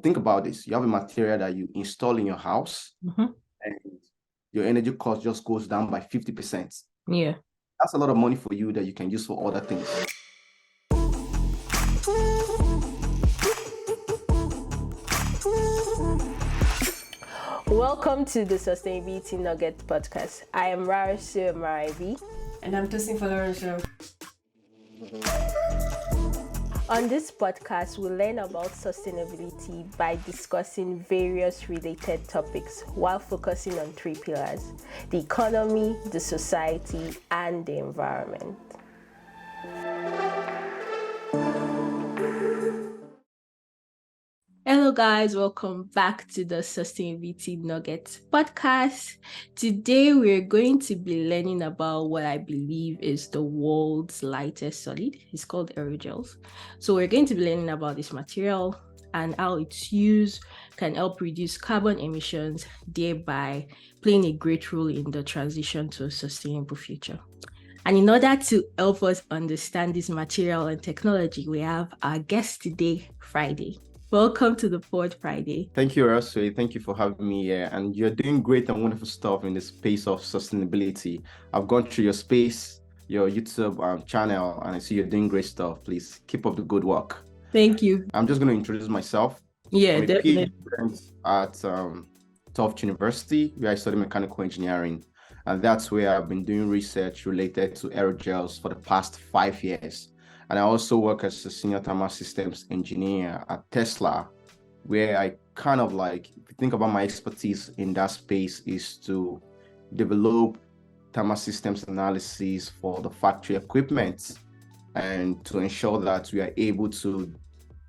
Think about this. You have a material that you install in your house and your energy cost just goes down by 50%. Yeah. That's a lot of money for you that you can use for other things. Welcome to the Sustainability Nugget podcast. I am Rarasu Maraibi. And I'm Tosin Folorunsho. On this podcast, we learn about sustainability by discussing various related topics while focusing on three pillars: the economy, the society, and the environment. Hello guys, welcome back to the Sustainability Nuggets podcast. Today we're going to be learning about what I believe is the world's lightest solid. It's called Aerogels. So we're going to be learning about this material and how its use can help reduce carbon emissions, thereby playing a great role in the transition to a sustainable future. And in order to help us understand this material and technology, we have our guest today, Friday. Welcome to the Pod, Friday. Thank you, Rasui. Thank you for having me here. And you're doing great and wonderful stuff in the space of sustainability. I've gone through your space, your YouTube channel, and I see you're doing great stuff. Please keep up the good work. Thank you. I'm just going to introduce myself. Yeah, I'm a definitely. PhD at Tufts University, where I study mechanical engineering. And that's where I've been doing research related to aerogels for the past 5 years. And I also work as a senior thermal systems engineer at Tesla, where I kind of if you think about my expertise in that space is to develop thermal systems analysis for the factory equipment and to ensure that we are able to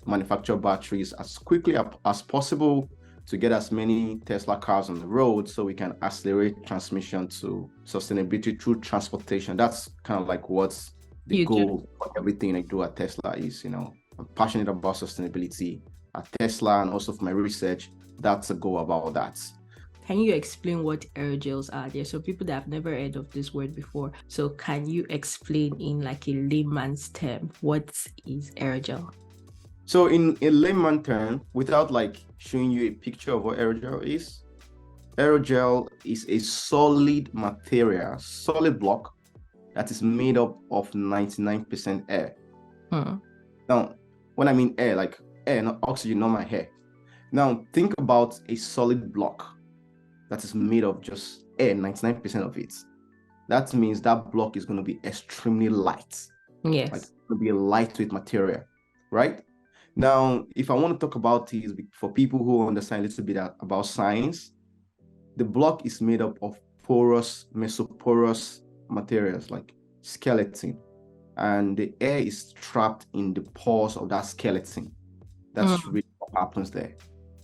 manufacture batteries as quickly as possible to get as many Tesla cars on the road so we can accelerate transmission to sustainability through transportation. That's kind of like what's the goal for everything I do at Tesla is, I'm passionate about sustainability at Tesla, and also for my research, that's a goal about that. Can you explain what aerogels are? There's some people that have never heard of this word before. So can you explain in like a layman's term, what is aerogel? So in a layman term, without showing you a picture of what aerogel is a solid material, solid block that is made up of 99% air. Now, when I mean air, like air, not oxygen, not my hair. Now, think about a solid block that is made of just air, 99% of it. That means that block is going to be extremely light. Yes. It's going to be a lightweight material, right? Now, if I want to talk about this for people who understand a little bit about science, the block is made up of porous, mesoporous materials like skeleton, and the air is trapped in the pores of that skeleton. That's really what happens there.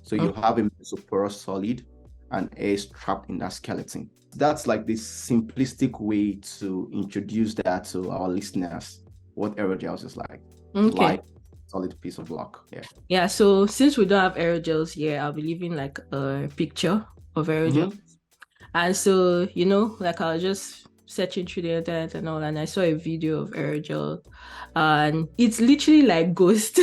So you have a mesoporous solid and air is trapped in that skeleton. That's like this simplistic way to introduce that to our listeners, what aerogels is like. Okay. Light, solid piece of block. Yeah, so since we don't have aerogels here, I'll be leaving like a picture of aerogels. And so, I was just searching through the internet and all, and I saw a video of aerogel, and it's literally like ghost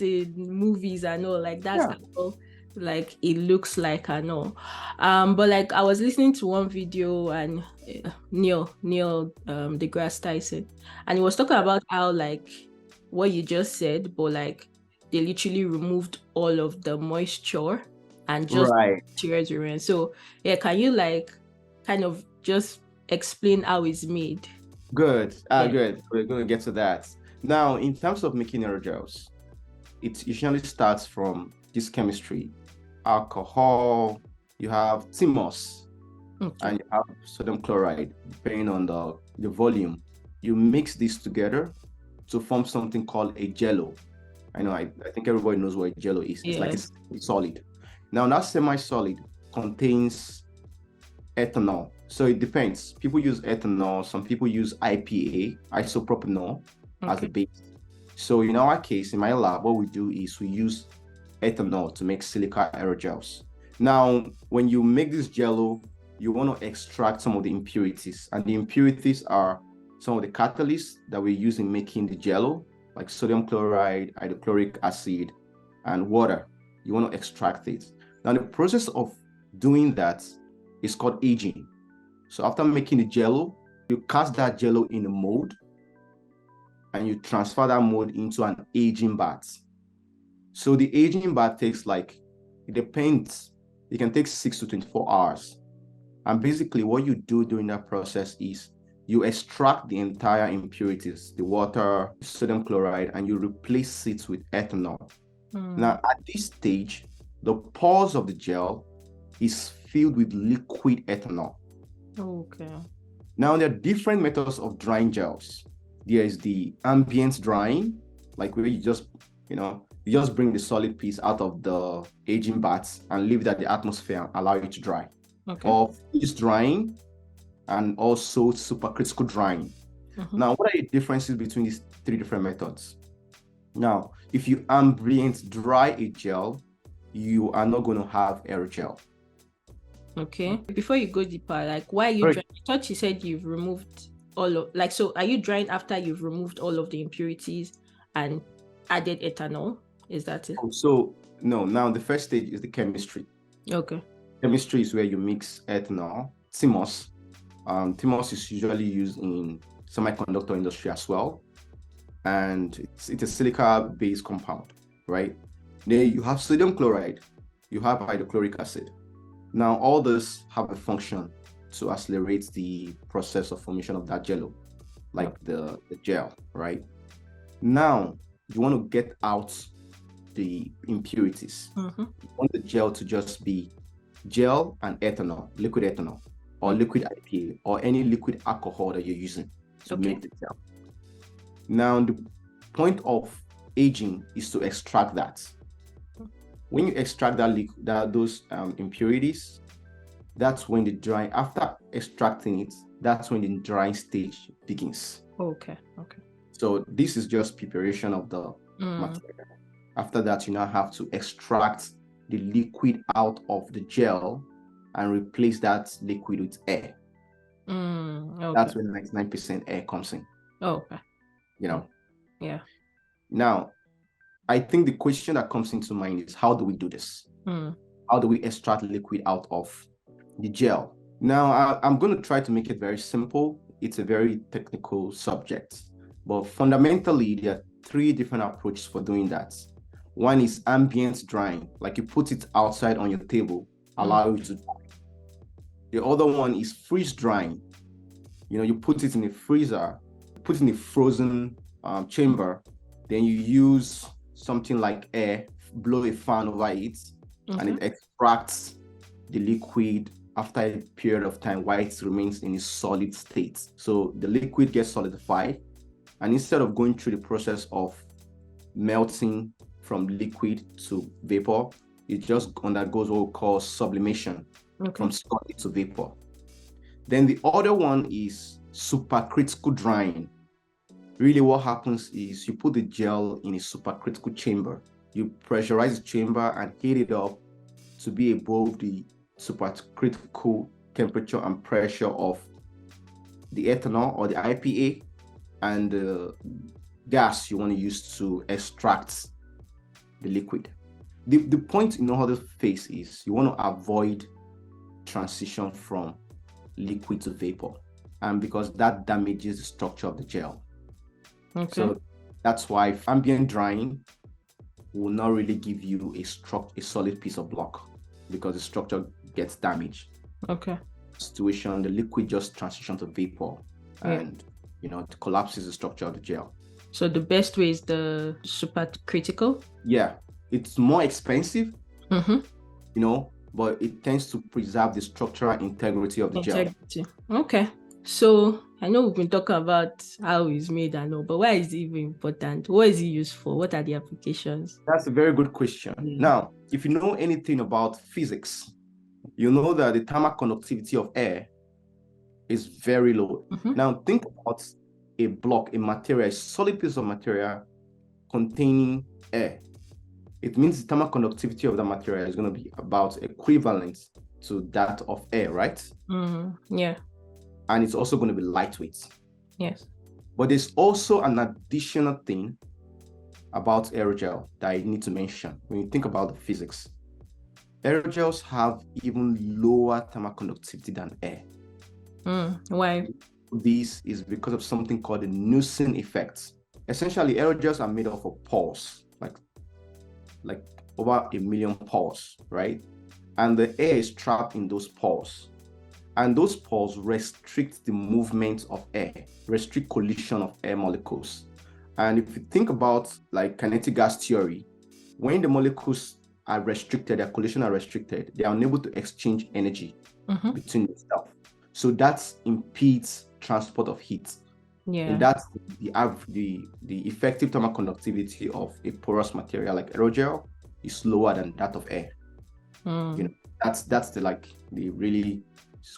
in movies and all, like that's how like it looks like, I know. But I was listening to one video and Neil deGrasse Tyson, and he was talking about how what you just said, but they literally removed all of the moisture and just materials remain. So can you kind of just explain how it's made? Good. Good. We're going to get to that. Now, in terms of making aerogels, it usually starts from this chemistry. Alcohol, you have TMOS, and you have sodium chloride, depending on the volume. You mix these together to form something called a jello. I think everybody knows what a jello is. It's like a solid. Now, that semi-solid contains ethanol. So it depends. People use ethanol. Some people use IPA, isopropanol, as the base. So in our case, in my lab, what we do is we use ethanol to make silica aerogels. Now, when you make this jello, you want to extract some of the impurities. And the impurities are some of the catalysts that we use in making the jello, like sodium chloride, hydrochloric acid, and water. You want to extract it. Now, the process of doing that is called aging. So after making the jello, you cast that jello in a mold and you transfer that mold into an aging bath. So the aging bath takes it depends. It can take 6 to 24 hours. And basically what you do during that process is you extract the entire impurities, the water, sodium chloride, and you replace it with ethanol. Now, at this stage, the pores of the gel is filled with liquid ethanol. Okay. Now, there are different methods of drying gels. There is the ambient drying, like where you just bring the solid piece out of the aging baths and leave it at the atmosphere and allow it to dry. Okay. Or freeze drying and also supercritical drying. Now, what are the differences between these three different methods? Now, if you ambient dry a gel, you are not going to have aerogel. Okay. Before you go deeper, why are you drying? I thought you said you've removed so are you drying after you've removed all of the impurities and added ethanol? Is that it? So, no, now the first stage is the chemistry. Okay. Chemistry is where you mix ethanol, TMOS. TMOS is usually used in semiconductor industry as well. And it's a silica-based compound, right? Then you have sodium chloride, you have hydrochloric acid. Now, all this have a function to accelerate the process of formation of that jello, the gel, right? Now, you want to get out the impurities. You want the gel to just be gel and ethanol, liquid ethanol, or liquid IPA, or any liquid alcohol that you're using to make the gel. Now, the point of aging is to extract that. When you extract those impurities, that's when the drying, after extracting it, that's when the drying stage begins. Okay. So this is just preparation of the material. After that, you now have to extract the liquid out of the gel and replace that liquid with air. Okay. That's when 99% air comes in. Okay. Yeah. Now, I think the question that comes into mind is, how do we do this? How do we extract liquid out of the gel? Now, I'm going to try to make it very simple. It's a very technical subject, but fundamentally, there are 3 different approaches for doing that. One is ambient drying, like you put it outside on your table, allow it to dry. The other one is freeze drying. You put it in a freezer, put it in a frozen chamber, then you use something like air, blow a fan over it, and it extracts the liquid after a period of time while it remains in a solid state. So the liquid gets solidified, and instead of going through the process of melting from liquid to vapor, it just undergoes what we call sublimation, from solid to vapor. Then the other one is supercritical drying. Really what happens is you put the gel in a supercritical chamber. You pressurize the chamber and heat it up to be above the supercritical temperature and pressure of the ethanol or the IPA and the gas you want to use to extract the liquid. The point in all this phase is you want to avoid transition from liquid to vapor, and because that damages the structure of the gel. So that's why ambient drying will not really give you a solid piece of block, because the structure gets damaged. Situation, the liquid just transitions to vapor and it collapses the structure of the gel. So the best way is the supercritical? Yeah, it's more expensive, but it tends to preserve the structural integrity of the gel. Okay. So I know we've been talking about how it's made and all, but why is it even important? What is it used for? What are the applications? That's a very good question. Now, if you know anything about physics, you know that the thermal conductivity of air is very low. Now, think about a block, a material, a solid piece of material containing air. It means the thermal conductivity of the material is going to be about equivalent to that of air, right? Yeah. And it's also going to be lightweight. Yes. But there's also an additional thing about aerogel that I need to mention. When you think about the physics, aerogels have even lower thermal conductivity than air. Why? This is because of something called the Newton effect. Essentially, aerogels are made up of pores, like over 1 million pores, right? And the air is trapped in those pores. And those pores restrict the movement of air, restrict collision of air molecules. And if you think about like kinetic gas theory, when the molecules are restricted, their collision are restricted, they are unable to exchange energy between themselves. So that impedes transport of heat. Yeah. And that's the effective thermal conductivity of a porous material like aerogel is lower than that of air. You know, that's the really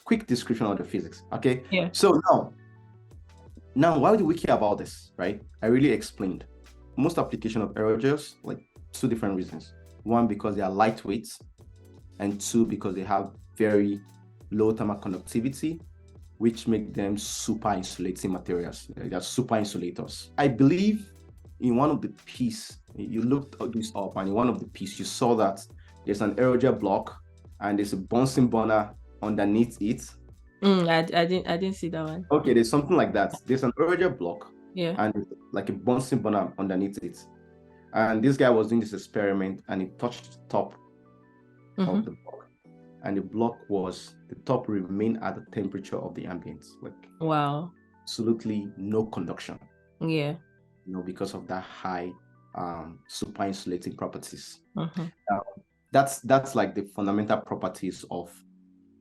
quick description of the physics. Okay. Yeah. So now why do we care about this, right? I really explained. Most application of aerogels, like 2 different reasons. 1, because they are lightweight, and 2, because they have very low thermal conductivity, which make them super insulating materials. They are super insulators. I believe in one of the piece, you looked this up, and in one of the piece, you saw that there's an aerogel block and there's a Bunsen burner underneath it. I didn't see that one. Okay, there's something like that. There's an aerogel block, Yeah. and like a Bunsen burner underneath it. And this guy was doing this experiment, and he touched the top of the block, and the top remained at the temperature of the ambient. Like, wow, absolutely no conduction. Yeah. Because of that high super insulating properties. That's like the fundamental properties of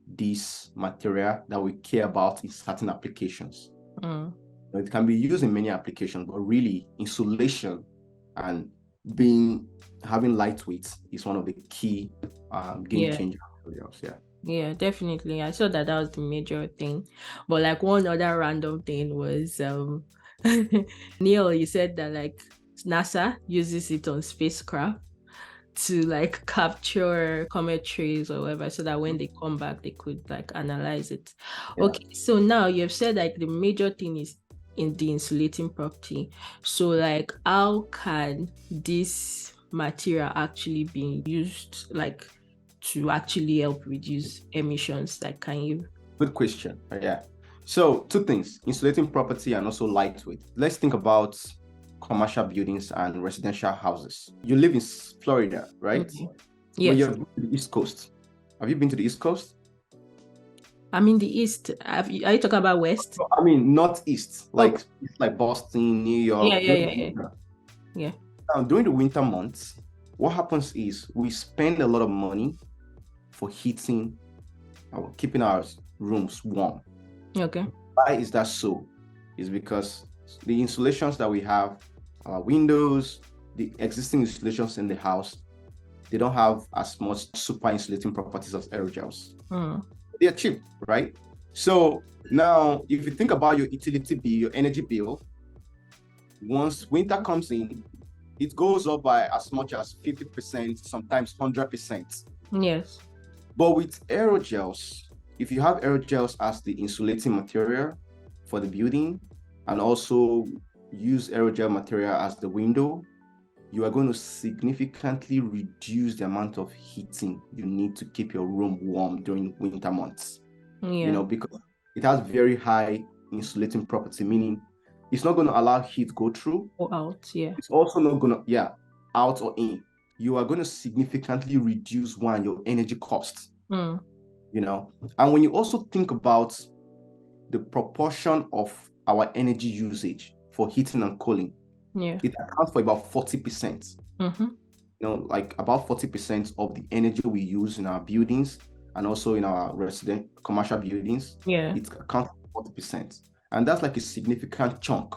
this material that we care about in certain applications. It can be used in many applications, but really insulation and having lightweight is one of the key game changer materials. Yeah, definitely. I saw that was the major thing. But like one other random thing was Neil, you said that like NASA uses it on spacecraft to like capture comet trails or whatever, so that when they come back they could like analyze it. Okay, so now you've said like the major thing is in the insulating property. So like how can this material actually be used like to actually help reduce emissions? Like, can you? Good question. So 2 things: insulating property and also lightweight. Let's think about commercial buildings and residential houses. You live in Florida, right? Yes. But you're to the East Coast. Have you been to the East Coast? I'm in the East. Are you talking about West? I mean, Northeast, like Boston, New York. Yeah. Now, during the winter months, what happens is we spend a lot of money for heating, keeping our rooms warm. Okay. Why is that so? It's because the insulations that we have, our windows, the existing insulations in the house, they don't have as much super insulating properties as aerogels. They're cheap, right? So now, if you think about your utility bill, your energy bill, once winter comes in, it goes up by as much as 50%, sometimes 100%. Yes. But with aerogels, if you have aerogels as the insulating material for the building, and also use aerogel material as the window, you are going to significantly reduce the amount of heating you need to keep your room warm during winter months. Because it has very high insulating property, meaning it's not going to allow heat go through or out. Yeah. It's also not going to, out or in. You are going to significantly reduce your energy costs. And when you also think about the proportion of our energy usage for heating and cooling, it accounts for about 40%. Like about 40% of the energy we use in our buildings and also in our commercial buildings. It accounts for 40%. And that's like a significant chunk.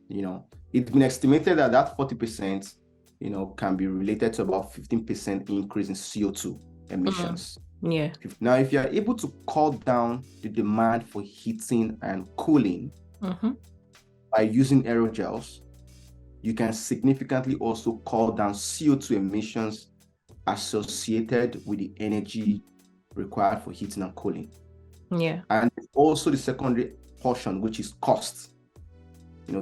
It's been estimated that 40%, can be related to about 15% increase in CO2 emissions. Now, if you are able to cut down the demand for heating and cooling by using aerogels, you can significantly also cut down CO2 emissions associated with the energy required for heating and cooling. And also the secondary portion, which is cost.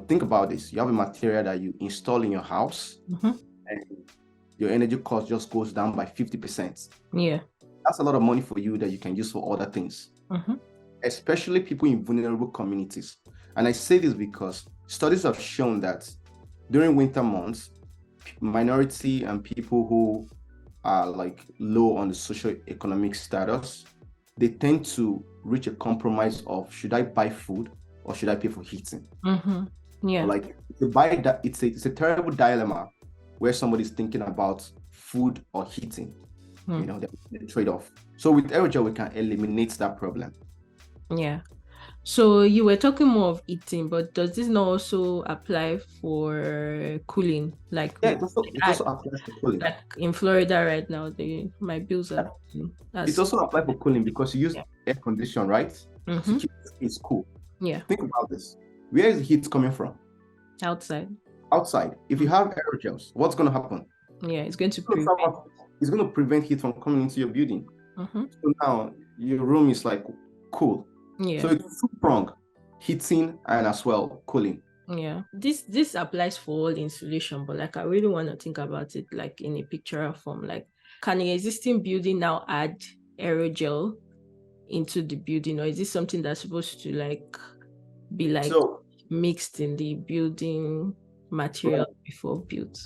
Think about this. You have a material that you install in your house, and your energy cost just goes down by 50%. Yeah. That's a lot of money for you that you can use for other things, especially people in vulnerable communities. And I say this because studies have shown that during winter months, minority and people who are like low on the socio-economic status, they tend to reach a compromise of, should I buy food or should I pay for heating? Yeah. Like to buy that, it's a terrible dilemma where somebody's thinking about food or heating. The trade-off. So with Aerogel, we can eliminate that problem. Yeah. So you were talking more of eating, but does this not also apply for cooling? Like it also applies for cooling. Like in Florida right now, my bills are. It also applies for cooling because you use air condition, right? To keep it cool. Yeah. Think about this. Where is the heat coming from? Outside. If you have aerogels, what's going to happen? Yeah, it's going to prevent heat from coming into your building. So now your room is like cool. Yeah. So it's two-pronged, heating and as well cooling. Yeah. This applies for all insulation, but like I really want to think about it like in a pictorial form. Like, can an existing building now add aerogel into the building, or is this something that's supposed to like be like mixed in the building material before built?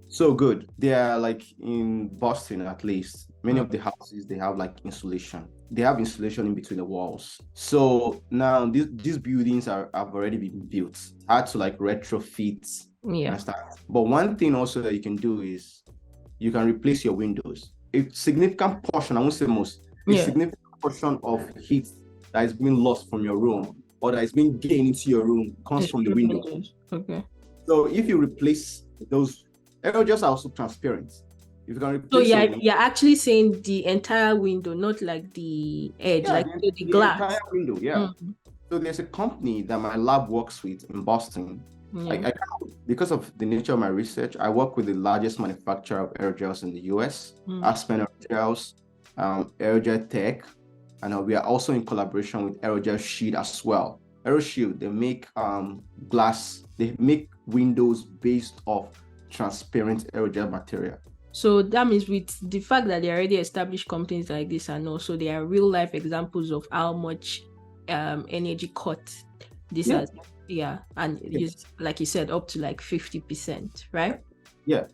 So good. They are like in Boston, at least. Many of the houses, they have like insulation. They have insulation in between the walls. So now these buildings have already been built. Hard to like retrofit. Yeah. But one thing also that you can do is you can replace your windows. A significant portion, I won't say most, significant portion of heat that is being lost from your room or that is being gained into your room comes from the windows. Okay. So if you replace those, aerogels are also transparent. If you can replace you're actually saying the entire window, not like the edge, like the glass. Entire window, yeah. So there's a company that my lab works with in Boston. Because of the nature of my research, I work with the largest manufacturer of aerogels in the US, Aspen Aerogels, Aerogel Tech, and we are also in collaboration with Aerogel Shield as well. AeroShield, they make glass, they make windows based off transparent aerogel material. So that means with the fact that they already established companies like this, and also they are real life examples of how much energy cut this has. It's, like you said, up to like 50%, right? Yeah.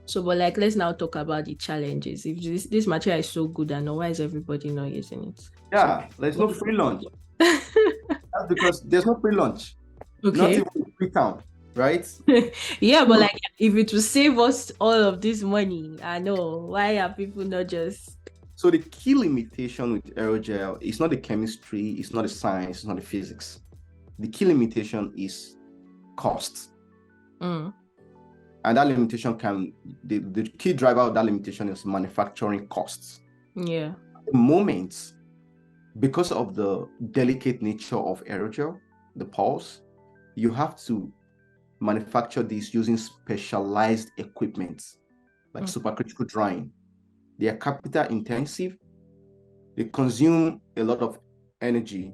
So, but like, let's now talk about the challenges. If this material is so good, and why is everybody not using it? Yeah, there's no free lunch. That's because there's no free lunch. Okay. Not even free count, right? Yeah, but like, if it will save us all of this money, I know, why are people not just... So the key limitation with aerogel is not the chemistry, it's not the science, it's not the physics. The key limitation is cost. And that limitation the key driver of that limitation is manufacturing costs. Yeah. At the moment, because of the delicate nature of aerogel, the pulse, you have to manufacture these using specialized equipment like supercritical drying. They are capital intensive. They consume a lot of energy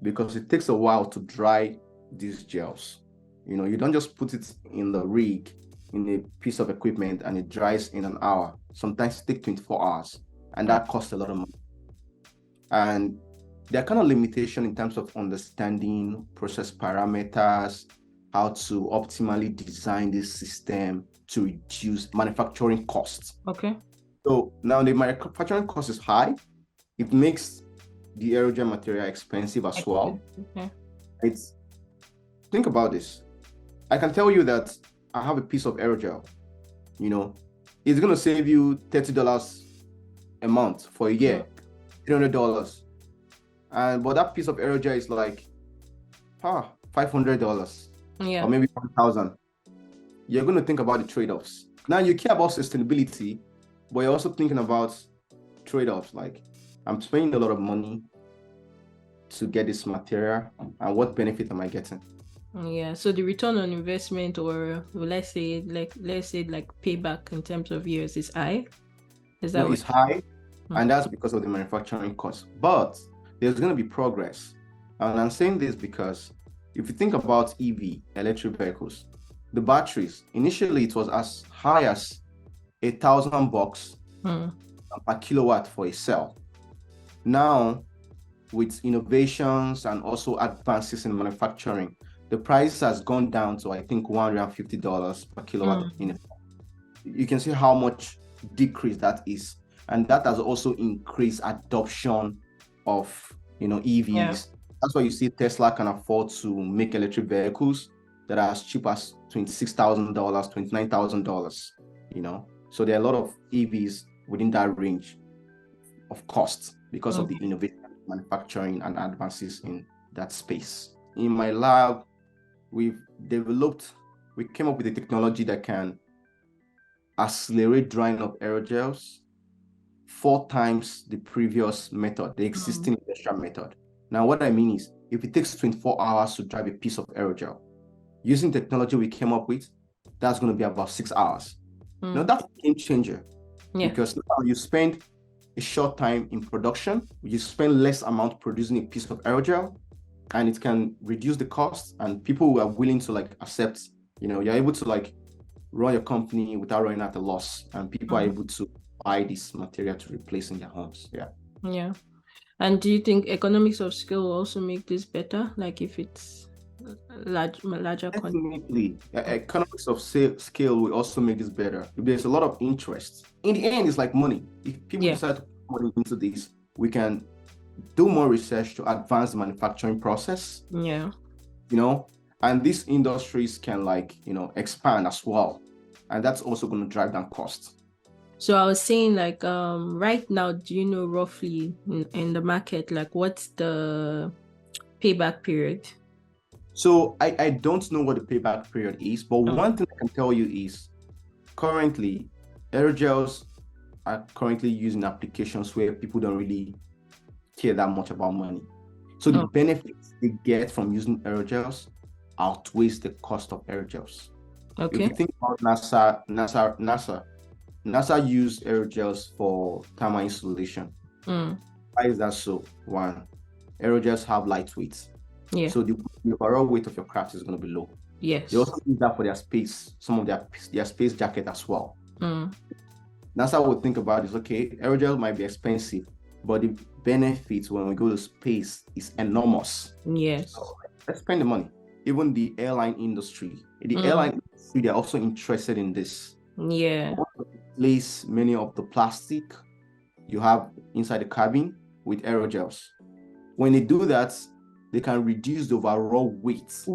because it takes a while to dry these gels. You don't just put it in the rig in a piece of equipment and it dries in an hour. Sometimes it takes 24 hours, and that costs a lot of money. And there are kind of limitations in terms of understanding process parameters, how to optimally design this system to reduce manufacturing costs. Okay. So now the manufacturing cost is high. It makes the aerogel material expensive as well. Okay. Think about this. I can tell you that I have a piece of aerogel. It's going to save you $30 a month for a year, $300. But that piece of aerogel is like $500, or maybe $1,000. You're going to think about the trade-offs. Now you care about sustainability, but you're also thinking about trade-offs. Like, I'm spending a lot of money to get this material, and what benefit am I getting? Yeah, so the return on investment, or let's say payback in terms of years, is high. It's high, and that's because of the manufacturing cost. But there's going to be progress, and I'm saying this because if you think about EV, electric vehicles, the batteries, initially it was as high as $1,000 per kilowatt for a cell. Now, with innovations and also advances in manufacturing, the price has gone down to, I think, $150 per kilowatt. You can see how much decrease that is. And that has also increased adoption of, EVs. Yeah. That's why you see Tesla can afford to make electric vehicles that are as cheap as $26,000, $29,000, So there are a lot of EVs within that range of cost because of the innovation, manufacturing, and advances in that space. In my lab, we came up with a technology that can accelerate drying of aerogels 4 times the previous method, the existing industrial method. Now, what I mean is, if it takes 24 hours to dry a piece of aerogel, using technology we came up with, that's going to be about 6 hours. Now, that's a game changer because now you spend a short time in production, you spend less amount producing a piece of aerogel, and it can reduce the cost, and people who are willing to accept, you're able to run your company without running at a loss, and people are able to buy this material to replace in their homes. Yeah. And do you think economics of scale will also make this better? Like if it's larger quantity? Economics of scale will also make this better. There's a lot of interest. In the end, it's like money. If people decide to put money into this, we can do more research to advance the manufacturing process. Yeah. And these industries can expand as well. And that's also going to drive down costs. So I was saying right now, do you know roughly in the market, what's the payback period? So I don't know what the payback period is, but one thing I can tell you is currently aerogels are currently used in applications where people don't really care that much about money. So the benefits they get from using aerogels outweighs the cost of aerogels. Okay. If you think about NASA used aerogels for thermal insulation. Why is that so? One, aerogels have lightweight. Yeah. So the overall weight of your craft is going to be low. Yes. They also use that for their space, some of their space jacket as well. NASA would think about is, okay, aerogel might be expensive, but the benefits when we go to space is enormous. Yes. So let's spend the money. Even the airline industry, they're also interested in this. Yeah. Replace many of the plastic you have inside the cabin with aerogels. When they do that, they can reduce the overall weight.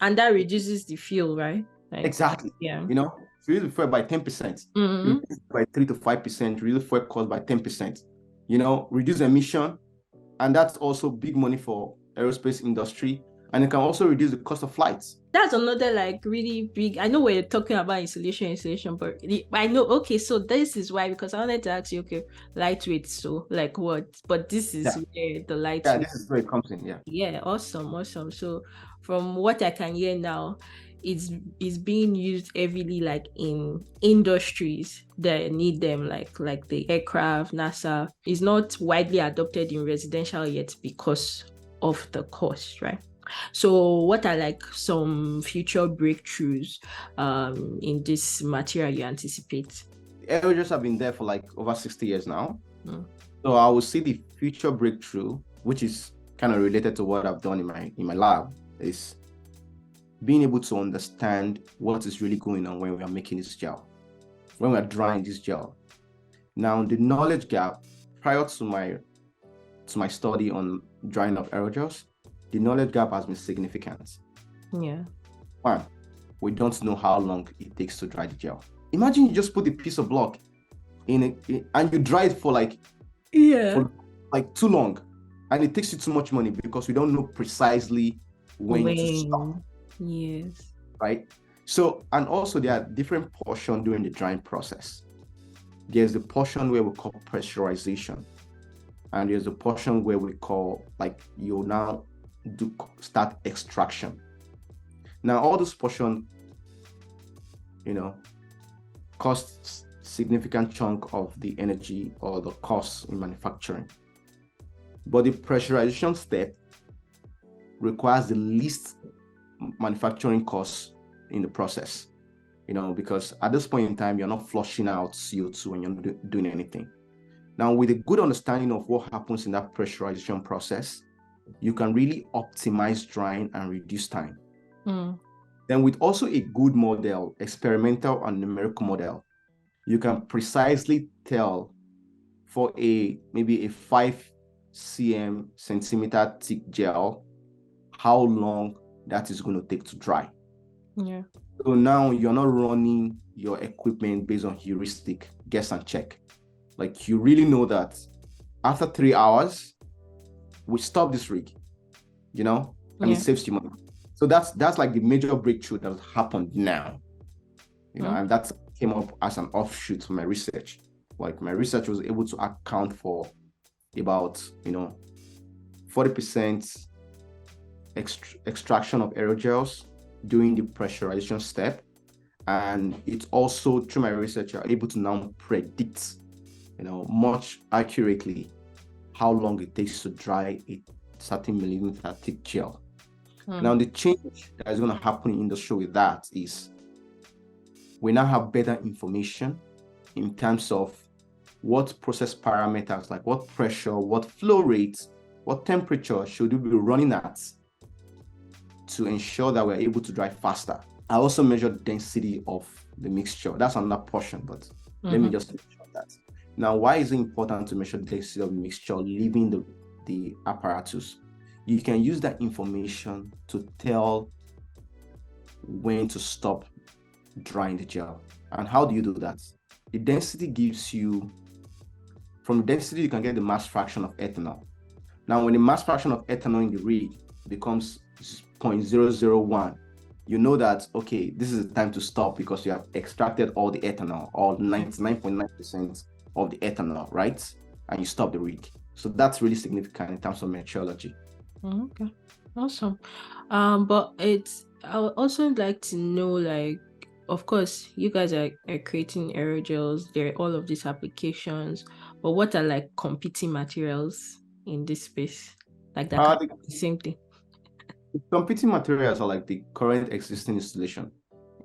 And that reduces the fuel, right? Exactly. Yeah. Reduce the fuel by 10%, reduce by 3 to 5%, reduce fuel cost by 10%. Reduce emission, and that's also big money for aerospace industry. And it can also reduce the cost of flights. That's another really big. I know we're talking about insulation, but I know. Okay, so this is why, because I wanted to ask you, okay, lightweight. So what? But this is where the lightweight. Yeah, this is where it comes in. Yeah. Yeah, awesome. So from what I can hear now, it's being used heavily in industries that need them, like the aircraft. NASA is not widely adopted in residential yet because of the cost, right? So what are some future breakthroughs in this material you anticipate? Aerogels have been there for over 60 years now. So I will see the future breakthrough, which is kind of related to what I've done in my lab, is being able to understand what is really going on when we are making this gel, when we are drying this gel. Now, the knowledge gap prior to my study on drying of aerogels, the knowledge gap has been significant. Yeah. One, we don't know how long it takes to dry the gel. Imagine you just put a piece of block and you dry it for too long, and it takes you too much money because we don't know precisely when to stop. Yes. Right? So, and also there are different portions during the drying process. There's the portion where we call pressurization, and there's the portion where we call you now start extraction. Now, all this portion, costs significant chunk of the energy or the cost in manufacturing. But the pressurization step requires the least manufacturing costs in the process, because at this point in time, you're not flushing out CO2 when you're not doing anything. Now, with a good understanding of what happens in that pressurization process, you can really optimize drying and reduce time. Then with also a good model, experimental and numerical model, you can precisely tell for maybe a 5 centimeter thick gel, how long that is going to take to dry. Yeah. So now you're not running your equipment based on heuristic, guess and check. Like, you really know that after 3 hours, we stop this rig, and it saves you money. So that's like the major breakthrough that has happened now, and that came up as an offshoot from my research. Like, my research was able to account for about 40% extraction of aerogels during the pressurization step, and it's also, through my research, you're able to now predict much accurately how long it takes to dry a certain millimeter thick gel. Now, the change that is going to happen in the industry with that is we now have better information in terms of what process parameters, like what pressure, what flow rate, what temperature should we be running at to ensure that we're able to dry faster. I also measure density of the mixture. That's another portion, but let me just mention that. Now, why is it important to measure the density of the mixture leaving the apparatus? You can use that information to tell when to stop drying the gel. And how do you do that? The density gives you, from the density, you can get the mass fraction of ethanol. Now, when the mass fraction of ethanol in the rig becomes 0.001, you know that, okay, this is the time to stop because you have extracted all the ethanol, all 99.9% of the ethanol, right? And you stop the rig. So that's really significant in terms of metrology. Okay, awesome. But I would also like to know, like, of course, you guys are creating aerogels. There are all of these applications, but what are like competing materials in this space? Like that kind of the same thing. The competing materials are like the current existing installation.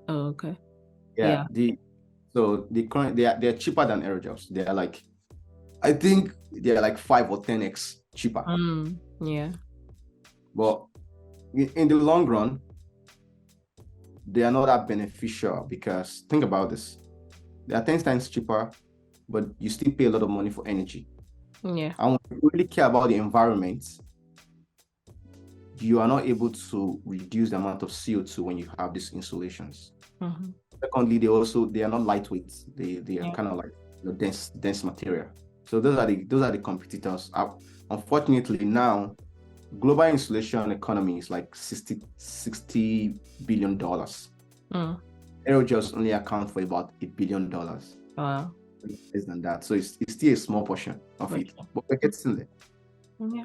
Oh, okay. Yeah. They're cheaper than aerogels. They are like, I think they're like 5 or 10x cheaper. Yeah. But in the long run, they are not that beneficial, because think about this. They are 10 times cheaper, but you still pay a lot of money for energy. Yeah. And when you really care about the environment, you are not able to reduce the amount of CO2 when you have these installations. Secondly, they are not lightweight. They are kind of like dense material. So those are the competitors. Unfortunately, now global insulation economy is like $60 billion. Aerogels only account for about $1 billion. Wow. Less than that. So it's still a small portion of it, but we're getting there. Yeah.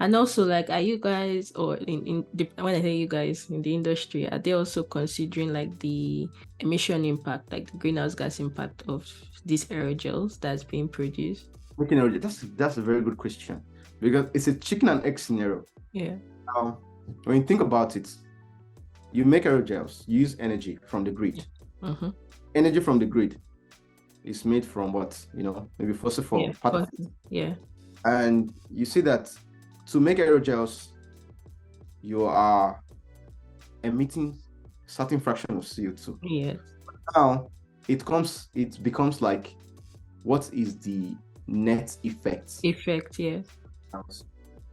And also, like, are you guys, or when I say you guys in the industry, are they also considering like the emission impact, like the greenhouse gas impact of these aerogels that's being produced? That's a very good question, because it's a chicken and egg scenario. Yeah. When you think about it, you make aerogels, you use energy from the grid. Energy from the grid is made from what? Maybe fossil fuel. Yeah. And you see that to make aerogels, you are emitting certain fraction of CO2. Yes. Now it becomes like, what is the net effect? Yes.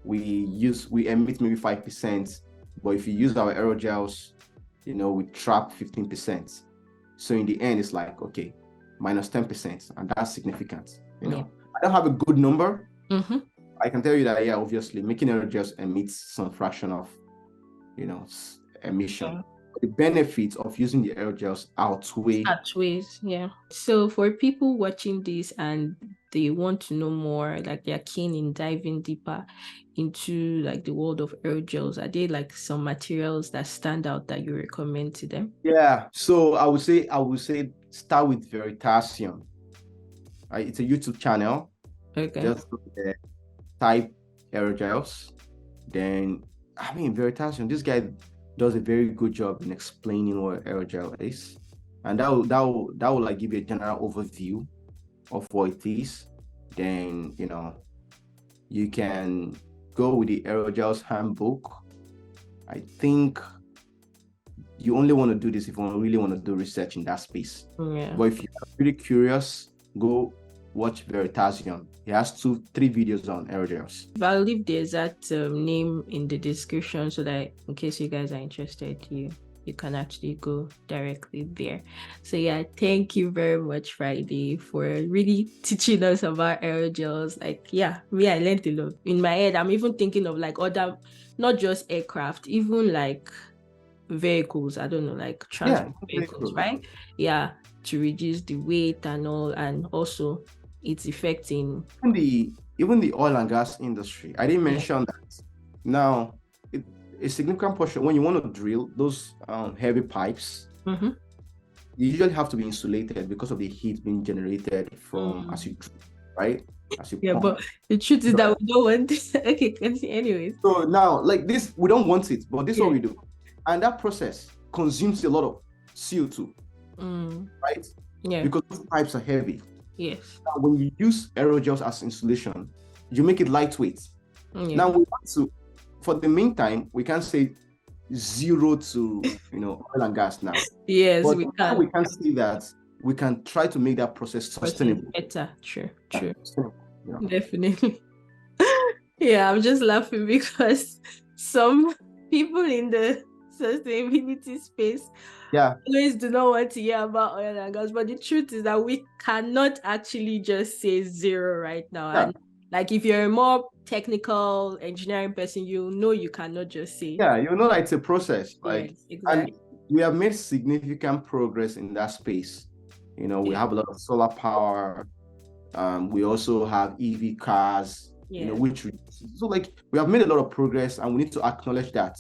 We emit maybe 5%, but if you use our aerogels, we trap 15%. So in the end, it's like, okay, minus 10%, and that's significant. I don't have a good number. I can tell you that, yeah, obviously making aerogels emits some fraction of, emission. Yeah. The benefits of using the aerogels outweighs. Yeah. So for people watching this and they want to know more, like they're keen in diving deeper into like the world of aerogels, are there like some materials that stand out that you recommend to them? Yeah. So I would say start with Veritasium. It's a YouTube channel. Okay. Just type aerogels. Then, Veritasium, this guy does a very good job in explaining what aerogel is, and that will like give you a general overview of what it is. Then you can go with the aerogels handbook. I think you only want to do this if you really want to do research in that space. Yeah. But if you're really curious, go watch Veritasium. He has 2-3 videos on aerogels. I'll leave the exact name in the description so that in case you guys are interested, you can actually go directly there. So yeah, thank you very much, Friday, for really teaching us about aerogels. Like, yeah, I learned a lot. In my head, I'm even thinking of like other, not just aircraft, even like vehicles, I don't know, like transport vehicles, right? Yeah, to reduce the weight and all, and also its effect in even the oil and gas industry. I didn't mention that. Now, a significant portion, when you want to drill those heavy pipes, you usually have to be insulated because of the heat being generated from as you drill, right? As you pump. But the truth is that we don't want this. Okay, anyways. So now, like this, we don't want it, but this is what we do. And that process consumes a lot of CO2, right? Yeah. Because those pipes are heavy. Yes. Now, when you use aerogels as insulation, you make it lightweight. Yeah. Now, we want to, for the meantime, we can say 0 to oil and gas now. Yes, but we can. We can see that we can try to make that process sustainable. Better. True. Definitely. Yeah, I'm just laughing because some people in the sustainability space always do not want to hear about oil and gas, but the truth is that we cannot actually just say 0 right now. And like if you're a more technical engineering person, you cannot just say that it's a process. Like, yes, exactly. And we have made significant progress in that space. We have a lot of solar power. We also have EV cars, which so like we have made a lot of progress, and we need to acknowledge that.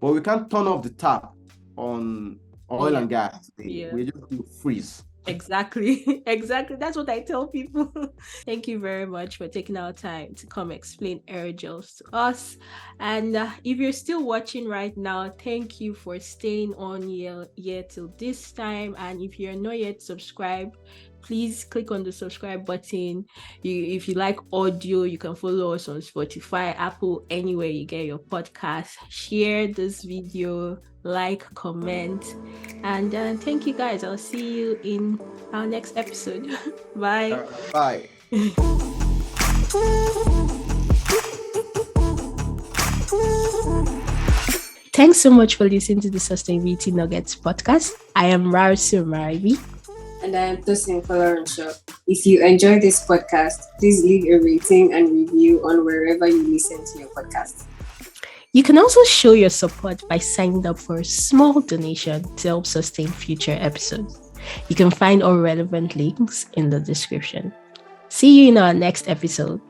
But we can't turn off the tap on oil and gas. We just freeze. Exactly. That's what I tell people. Thank you very much for taking our time to come explain aerogels to us. And if you're still watching right now, thank you for staying on here till this time. And if you're not yet subscribed, please click on the subscribe button. If you like audio, you can follow us on Spotify, Apple, anywhere you get your podcast. Share this video, like, comment, and thank you guys. I'll see you in our next episode. Bye. Bye. Thanks so much for listening to the Sustainability Nuggets podcast. I am Rarisu Maribi. And I am Tosin Folarunsho. If you enjoy this podcast, please leave a rating and review on wherever you listen to your podcast. You can also show your support by signing up for a small donation to help sustain future episodes. You can find all relevant links in the description. See you in our next episode.